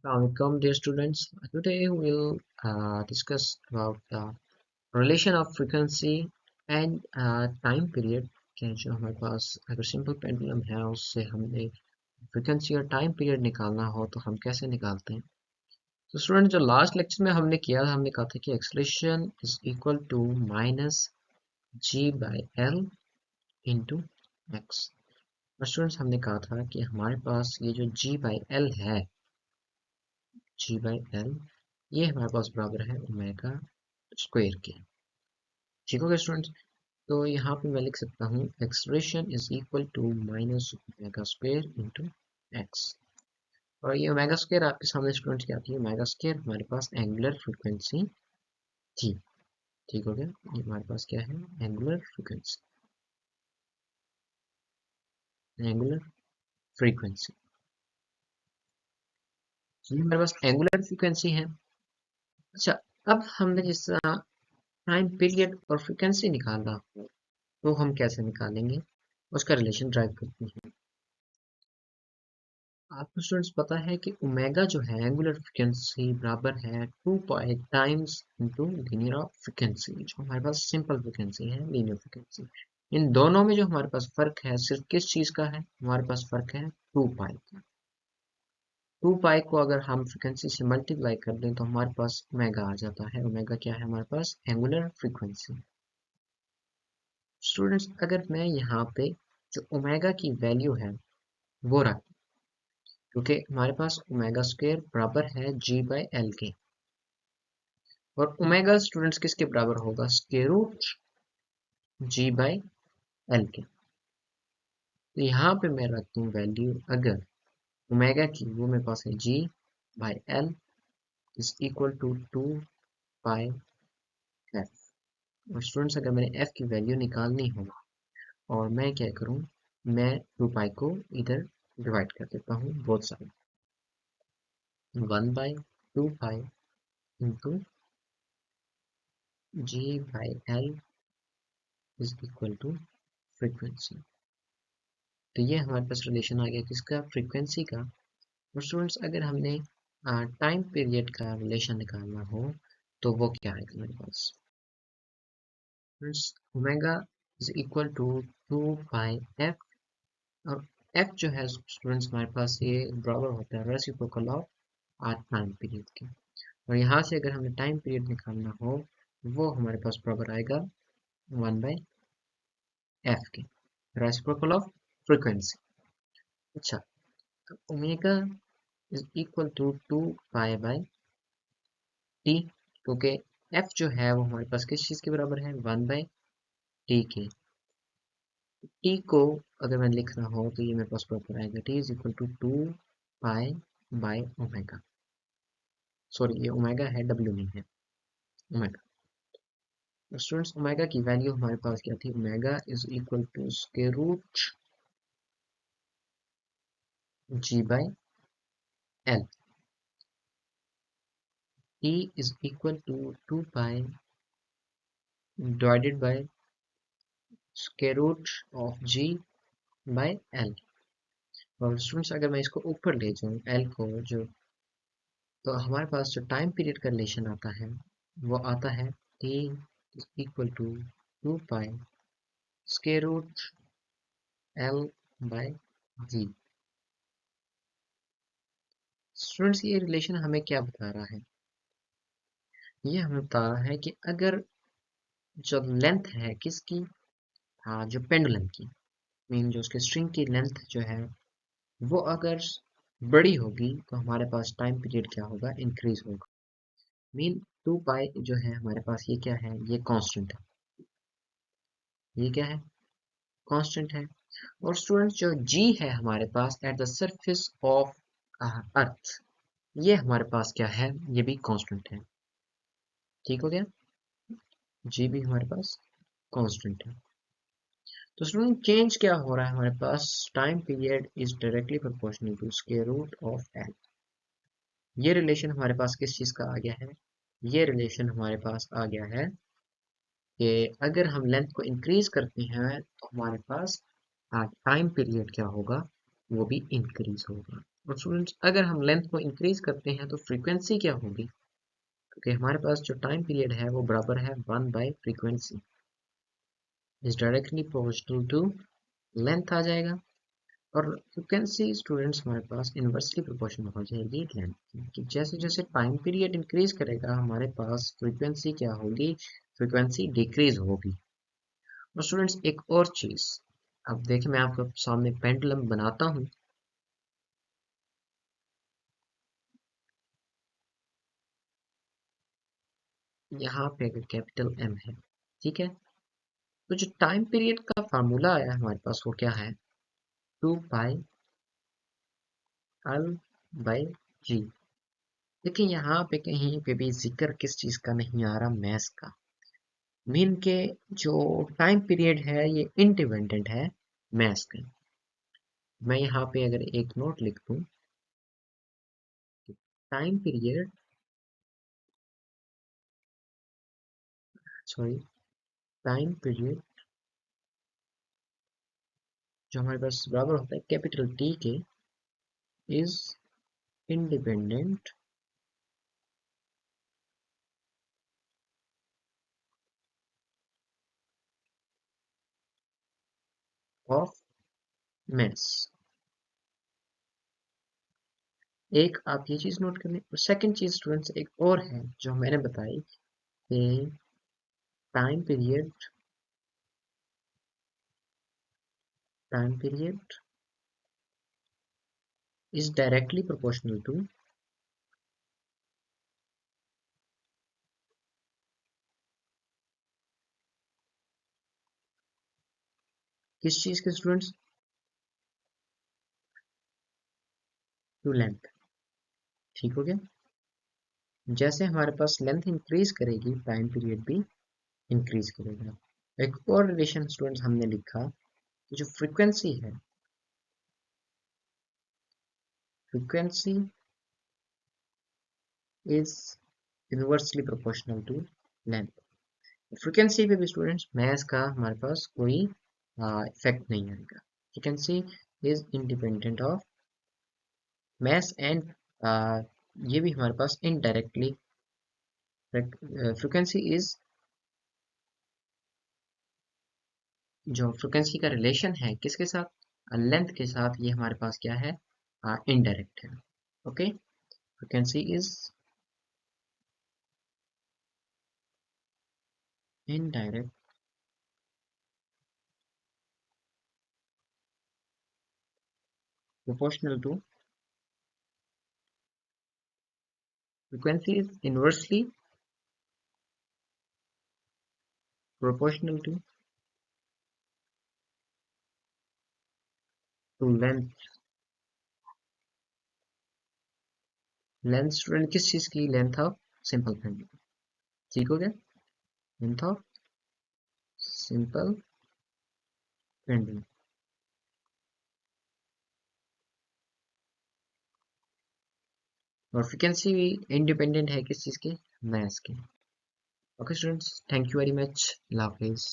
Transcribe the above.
Welcome, dear students. Today we'll discuss about the relation of frequency and time period कि जो हमारे पास अगर simple pendulum है उससे हमने फ्रीक्वेंसी और टाइम पीरियड निकालना हो तो हम कैसे निकालते हैं। तो स्टूडेंट जो लास्ट लेक्चर में हमने किया हमने कहा था कि acceleration is equal to minus g by l into x. और स्टूडेंट्स हमने कहा था कि हमारे पास ये जो जी बाई एल है, जी बाई एल ये हमारे पास बराबर है ओमेगा स्क्वायर के। ठीक हो गया स्टूडेंट्स। तो यहाँ पे मैं लिख सकता हूँ expression is equal to minus omega square into x. और ये ओमेगा स्क्वायर आपके सामने स्टूडेंट्स क्या थी, ओमेगा स्क्वायर हमारे पास एंगुलर फ्रीक्वेंसी थी। ठीक हो गया, ये हमारे पास क्या है, एंगुलर फ्रीक्वेंसी, एंगुलर फ्रीक्वेंसी, ये हमारे पास एंगुलर फ्रीक्वेंसी है। अच्छा, अब हमने जिस टाइम पीरियड और फ्रीक्वेंसी निकालना हो तो हम कैसे निकालेंगे, उसका रिलेशन ड्राइव करते हैं। आपको स्टूडेंट्स पता है कि ओमेगा जो है एंगुलर फ्रीक्वेंसी बराबर है 2 पाई times into linear of frequency, जो हमारे पास सिंपल फ्रीक्वेंसी है, लीनियर फ्रीक्वेंसी। इन दोनों में जो हमारे पास फर्क है सिर्फ किस चीज का है, हमारे पास फर्क है 2 पाई का। 2 पाई को अगर हम फ्रीक्वेंसी से मल्टीप्लाई कर दें तो हमारे पास ओमेगा आ जाता है। ओमेगा क्या है हमारे पास, एंगुलर फ्रीक्वेंसी। स्टूडेंट्स अगर मैं यहाँ पे जो ओमेगा की वैल्यू है वो रख, क्योंकि हमारे पास ओमेगा स्क्वायर बराबर है जी बाई एल के, और ओमेगा स्टूडेंट्स किसके बराबर होगा, square root g by l के। तो यहाँ पे मैं रखता हूँ वैल्यू अगर ओमेगा की, वो मेरे पास है g by l is equal to 2 pi f. और स्टूडेंट्स अगर मैंने एफ की वैल्यू निकालनी हो और मैं क्या करूँ, मैं 2 पाई को इधर डिवाइड कर देता हूँ both side, 1 by 2 pi into g by l is equal to frequency. तो ये हमारे पास रिलेशन आ गया किसका, फ्रीक्वेंसी का। और स्टूडेंट्स अगर हमने टाइम पीरियड का रिलेशन निकालना हो तो वो क्या है हमारे पास, omega is equal to 2 pi f. और एफ जो है स्टूडेंट्स हमारे पास ये बराबर होता है रेसिप्रोकल ऑफ टाइम पीरियड के। और यहाँ से अगर हमें टाइम पीरियड निकालना हो वो हमारे पास बराबर आएगा 1 बाई एफ के, रेसिप्रोकल ऑफ फ्रीक्वेंसी। अच्छा, तो omega is equal to 2 pi by t, क्योंकि एफ जो है वो हमारे पास किस चीज़ के बराबर है, 1 बाई टी के। टी को अगर मैं लिखना हो तो ये मेरे पास बराबर आएगा t is equal to 2 pi by omega. Sorry ये ओमेगा है, डब्ल्यू नहीं है, ओमेगा। स्टूडेंट्स ओमेगा की वैल्यू हमारे पास क्या थी, omega is equal to square root g by l. T is equal to 2 pi divided by square root of g by l. और स्टूडेंट्स अगर मैं इसको ऊपर ले जाऊँ एल को जो, तो हमारे पास जो टाइम पीरियड का रिलेशन आता है वो आता है t equal to 2 pi square root l by g. Students ये रिलेशन हमें क्या बता रहा है, ये हमें बता रहा है कि अगर जो लेंथ है किसकी, हाँ जो पेंडुलम की, मीन जो उसके स्ट्रिंग की लेंथ जो है वो अगर बड़ी होगी तो हमारे पास टाइम पीरियड क्या होगा, इंक्रीज होगा। मीन 2 पाई जो है हमारे पास ये क्या है, ये कांस्टेंट है, ये क्या है, कांस्टेंट है। और स्टूडेंट्स जो जी है हमारे पास at the surface of earth, ये हमारे पास क्या है, ये भी कांस्टेंट है। ठीक हो गया, जी भी हमारे पास कांस्टेंट है। तो स्टूडेंट चेंज क्या हो रहा है हमारे पास, time period is directly proportional to square root of l. ये रिलेशन हमारे पास किस चीज का आ गया है, ये रिलेशन हमारे पास आ गया है कि अगर हम लेंथ को इंक्रीज करते हैं तो हमारे पास टाइम पीरियड क्या होगा, वो भी इंक्रीज होगा। और स्टूडेंट्स अगर हम लेंथ को इंक्रीज करते हैं तो फ्रीक्वेंसी क्या होगी, क्योंकि हमारे पास जो टाइम पीरियड है वो बराबर है 1/फ्रीक्वेंसी, is directly proportional to length आ जाएगा। और फ्रीक्वेंसी स्टूडेंट्स हमारे पास इन्वर्सली प्रोपोर्शनल हो जाएगी लेंथ की, कि जैसे जैसे टाइम पीरियड इंक्रीज करेगा हमारे पास फ्रीक्वेंसी क्या होगी, फ्रीक्वेंसी डिक्रीज होगी। और स्टूडेंट्स एक और चीज, अब देखिए मैं आपके सामने पेंडुलम बनाता हूँ। यहाँ पे अगर कैपिटल एम है, ठीक है, तो जो टाइम पीरियड का फार्मूला आया हमारे पास वो क्या है, 2π L/g। देखिए यहाँ पे कहीं पे भी जिक्र किस चीज का नहीं आ रहा, मैथ का। मीन के जो टाइम पीरियड है ये इंडिपेंडेंट है मैथ का। मैं यहाँ पे अगर एक नोट लिख दूं, time period, sorry, time period जो हमारे पास बराबर होता है कैपिटल टी के, इज इंडिपेंडेंट ऑफ मैथ्स। एक आप ये चीज नोट कर लें। और सेकंड चीज स्टूडेंट्स एक और है जो मैंने बताई कि time period is directly proportional to, किस चीज के स्टूडेंट्स, टू लेंथ। ठीक हो गया। जैसे हमारे पास लेंथ इंक्रीज करेगी टाइम पीरियड भी इंक्रीज करेगा। एक और रिलेशन स्टूडेंट्स हमने लिखा कि जो फ्रीक्वेंसी है, frequency is inversely proportional to length. Frequency पे भी स्टूडेंट्स मैथ्स का हमारे पास कोई इफेक्ट नहीं आएगा। Frequency is independent of maths and ये भी हमारे पास इनडायरेक्टली, फ्रीक्वेंसी इज, जो फ्रीक्वेंसी का रिलेशन है किसके साथ, लेंथ के साथ, ये हमारे पास क्या है, इनडायरेक्ट है। Okay, frequency is indirect proportional to, frequency is inversely proportional to length। Length student किस चीज की, लेंथ ऑफ सिंपल पेंडुलम। ठीक हो गया, लेंथ ऑफ सिंपल पेंडुलम। और फ्रीक्वेंसी भी इंडिपेंडेंट है किस चीज के, मैथ्स के। Okay students, thank you very much, Allah Hafiz.